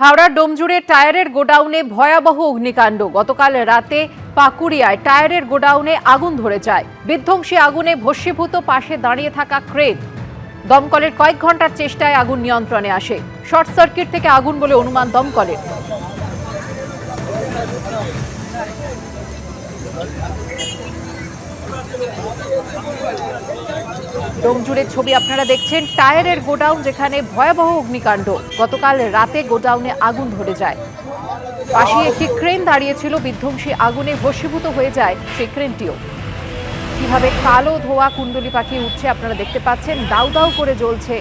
হাওড়ার ডোমজুড়ে টায়ারের গোডাউনে ভয়াবহ অগ্নিকাণ্ড। গতকাল রাতে পাকুড়িয়ায় টায়ারের গোডাউনে আগুন ধরে যায়। বিধ্বংসী আগুনে ভস্মীভূত পাশে দাঁড়িয়ে থাকা ক্রেন। দমকলের কয়েক ঘন্টার চেষ্টায় আগুন নিয়ন্ত্রণে আসে। শর্ট সার্কিট থেকে আগুন বলে অনুমান দমকলের। ডোমজুড়ের ছবি আপনারা দেখছেন। টায়ারের গোডাউন, যেখানে ভয়াবহ অগ্নিকাণ্ড। গতকাল রাতে গোডাউনে আগুন ধরে যায়। পাশে একটি ক্রেন দাঁড়িয়েছিল। বিধ্বংসী আগুনে ভস্মীভূত হয়ে যায় সেই ক্রেনটিও। কিভাবে কালো ধোয়া কুণ্ডলি পাকিয়ে উঠছে আপনারা দেখতে পাচ্ছেন। দাউ দাউ করে জ্বলছে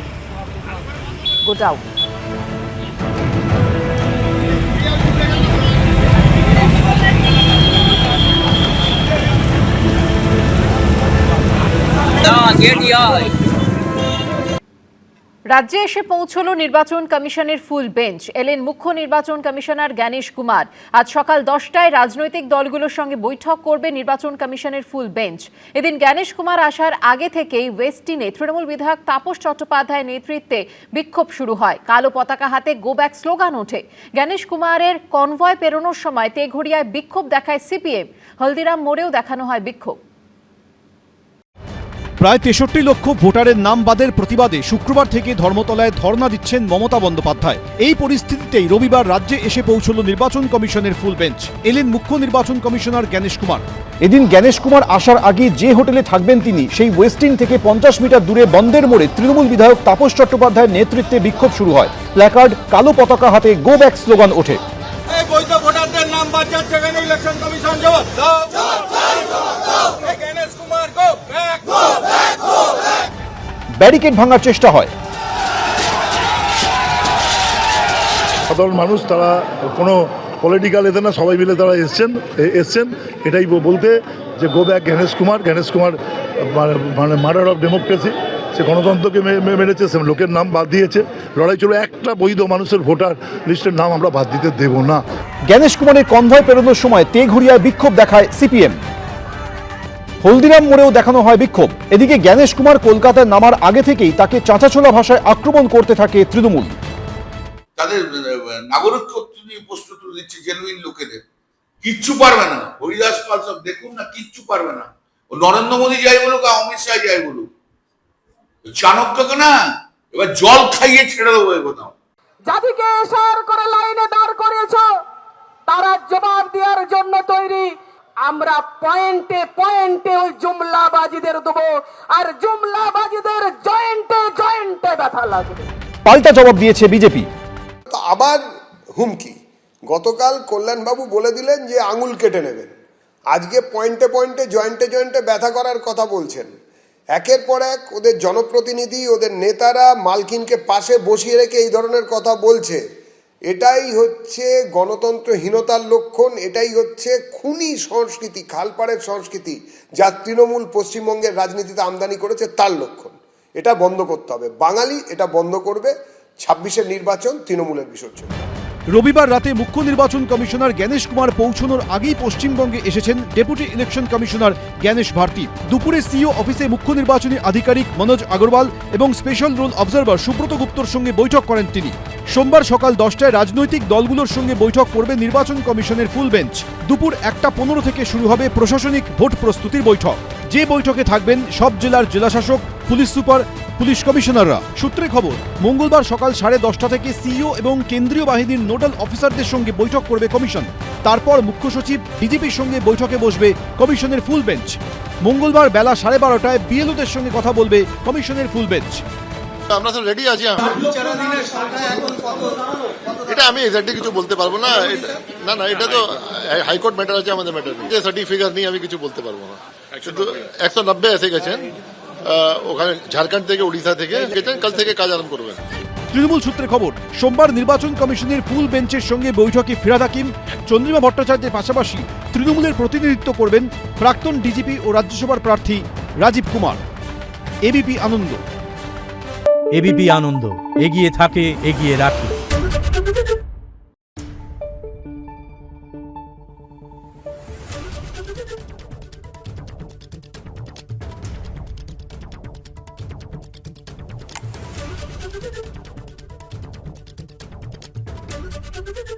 গোডাউন। রাজ্যে এসে পৌঁছল নির্বাচন কমিশনের ফুল বেঞ্চ। এলেন মুখ্য নির্বাচন কমিশনার জ্ঞানেশ কুমার। আজ সকাল 10টায় রাজনৈতিক দলগুলোর সঙ্গে বৈঠক করবে নির্বাচন কমিশনের ফুল বেঞ্চ। এদিন জ্ঞানেশ কুমার আসার আগে থেকেই ওয়েস্টিনে তৃণমূল বিধায়ক তাপস চট্টোপাধ্যায়ের নেতৃত্বে বিক্ষোভ শুরু হয়। কালো পতাকা হাতে গো ব্যাক স্লোগান ওঠে। জ্ঞানেশ কুমারের কনভয় পেরোনোর সময় তেঘড়িয়ায় বিক্ষোভ দেখায় সিপিএম। হলদিরাম মোড়েও দেখানো হয় বিক্ষোভ। প্রায় 63 লক্ষ ভোটারের নাম বাদের প্রতিবাদে শুক্রবার থেকে ধর্মতলায় ধর্ণা দিচ্ছেন মমতা বন্দ্যোপাধ্যায়। এই পরিস্থিতিতেই রবিবার রাজ্যে এসে পৌঁছল নির্বাচন কমিশনের ফুল বেঞ্চ। এলেন মুখ্য নির্বাচন কমিশনার জ্ঞানেশ কুমার। এদিন জ্ঞানেশ কুমার আসার আগে যে হোটেলে থাকবেন তিনি, সেই ওয়েস্টিন থেকে 50 মিটার দূরে বন্দের মোড়ে তৃণমূল বিধায়ক তাপস চট্টোপাধ্যায়ের নেতৃত্বে বিক্ষোভ শুরু হয়। প্ল্যাকার্ড, কালো পতাকা হাতে গো ব্যাক স্লোগান ওঠে। বৈধ ভোটারদের নাম বাদ যাচ্ছে কেন? ইলেকশন কমিশন জবাব দাও। Gyanesh Kumar go back. Barricade ভাঙার চেষ্টা হয়। সাধারণ মানুষ, তারা কোনো পলিটিক্যাল এতে না, সবাই মিলে তারা এসছেন এটাই বলতে যে গো ব্যাক জ্ঞানেশ কুমার। জ্ঞানেশ কুমার মানে মার্ডার অফ ডেমোক্রেসি। সে গণতন্ত্রকে মেরেছে, সে লোকের নাম বাদ দিয়েছে। লড়াই চলে, একটা বৈধ মানুষের ভোটার লিস্টের নাম আমরা বাদ দিতে দেব না। জ্ঞানেশ কুমারের কনভয় পেরোনোর সময় তেঘড়িয়ায় বিক্ষোভ দেখায় সিপিএম। হলদিরাম মোড়েও দেখানো হয় বিক্ষোভ। এদিকে জ্ঞানেশ কুমার কলকাতায় নামার আগে থেকেই তাকে চাঁচাছোলা ভাষায় আক্রমণ করতে থাকে তৃণমূল। তাদের নাগরিকত্ব নিয়ে প্রশ্ন তুলে দিচ্ছে জেনুইন লোকেদের। কিচ্ছু পারবে না। হরিদাস পাল সব দেখুন না, কিচ্ছু পারবে না। ও নরেন্দ্র মোদী যাই বলুক আর অমিত শাহ যাই বলুক, চাণক্যকে না এবার জল খাইয়ে ছেড়ে দেবো কোথাও। যাদেরকে এশার করে লাইনে দাঁড় করিয়েছ, তারা জবাব দেওয়ার জন্য তৈরি। আমরা পয়েন্টে পয়েন্টে ওই জুমলাবাজিদের দেবো, আর জুমলাবাজিদের জয়েন্টে জয়েন্টে ব্যথা লাগবে। পাল্টা জবাব দিয়েছে বিজেপি। আবার হুমকি। গতকাল কল্যাণবাবু বলে দিলেন যে আঙুল কেটে নেবেন। আজকে পয়েন্টে পয়েন্টে জয়েন্টে জয়েন্টে ব্যথা করার কথা বলছেন। একের পর এক ওদের জনপ্রতিনিধি, ওদের নেতারা মালকিনকে পাশে বসিয়ে রেখে এই ধরনের কথা বলছে। এটাই হচ্ছে গণতন্ত্রহীনতার লক্ষণ। এটাই হচ্ছে খুনি সংস্কৃতি, খালপাড়ের সংস্কৃতি, যা তৃণমূল পশ্চিমবঙ্গের রাজনীতিতে আমদানি করেছে, তার লক্ষণ। এটা বন্ধ করতে হবে। বাঙালি এটা বন্ধ করবে। 26-এর নির্বাচন তৃণমূলের বিসর্জন। রবিবার রাতে মুখ্য নির্বাচন কমিশনার জ্ঞানেশ কুমার পৌঁছানোর আগেই পশ্চিমবঙ্গে এসেছেন deputy election commissioner Gyanesh Bharati. দুপুরে সিইও অফিসে মুখ্য নির্বাচনী আধিকারিক মনোজ আগরওয়াল এবং স্পেশাল রুল অবজারভার সুব্রত গুপ্তর সঙ্গে বৈঠক করেন তিনি। সোমবার সকাল 10টায় রাজনৈতিক দলগুলোর সঙ্গে বৈঠক করবে নির্বাচন কমিশনের ফুল বেঞ্চ। দুপুর 1টা 15 থেকে শুরু হবে প্রশাসনিক ভোট প্রস্তুতির বৈঠক। যে বৈঠকে থাকবেন সব জেলার জেলাশাসক, পুলিশ সুপার, পুলিশ কমিশনাররা। সূত্রে খবর, মঙ্গলবার সকাল 10:30 থেকে সিইও এবং কেন্দ্রীয় বাহিনীর নোডাল অফিসারদের সঙ্গে বৈঠক করবে কমিশন। তারপর মুখ্য সচিব, ডিজিপির সঙ্গে বৈঠকে বসবে কমিশনের ফুল বেঞ্চ। মঙ্গলবার বেলা 12:30টায় বিএলওদের সঙ্গে কথা বলবে কমিশনের ফুল বেঞ্চ। আমরা তো রেডি আছি। এটা আমি এক্স্যাক্টলি কিছু বলতে পারবো না। না, এটা তো হাইকোর্ট ম্যাটার আছে, আমাদের ম্যাটার নেই। সঠিক ফিগার নিয়ে আমি কিছু বলতে পারবো না। কিন্তু 190 এসে গেছেন, ওখানে ঝাড়খণ্ড থেকে, উড়িষ্যা থেকে গেছেন। কাল থেকে কাজ আরম্ভ করবেন। তৃণমূল সূত্রে খবর, সোমবার নির্বাচন কমিশনের ফুল বেঞ্চের সঙ্গে বৈঠকে ফিরহাদ হাকিম, চন্দ্রিমা ভট্টাচার্যের পাশাপাশি তৃণমূলের প্রতিনিধিত্ব করবেন প্রাক্তন ডিজিপি ও রাজ্যসভার প্রার্থী রাজীব কুমার। এবিপি আনন্দ। এবিপি আনন্দ, এগিয়ে থাকে, এগিয়ে রাখে। Thank you.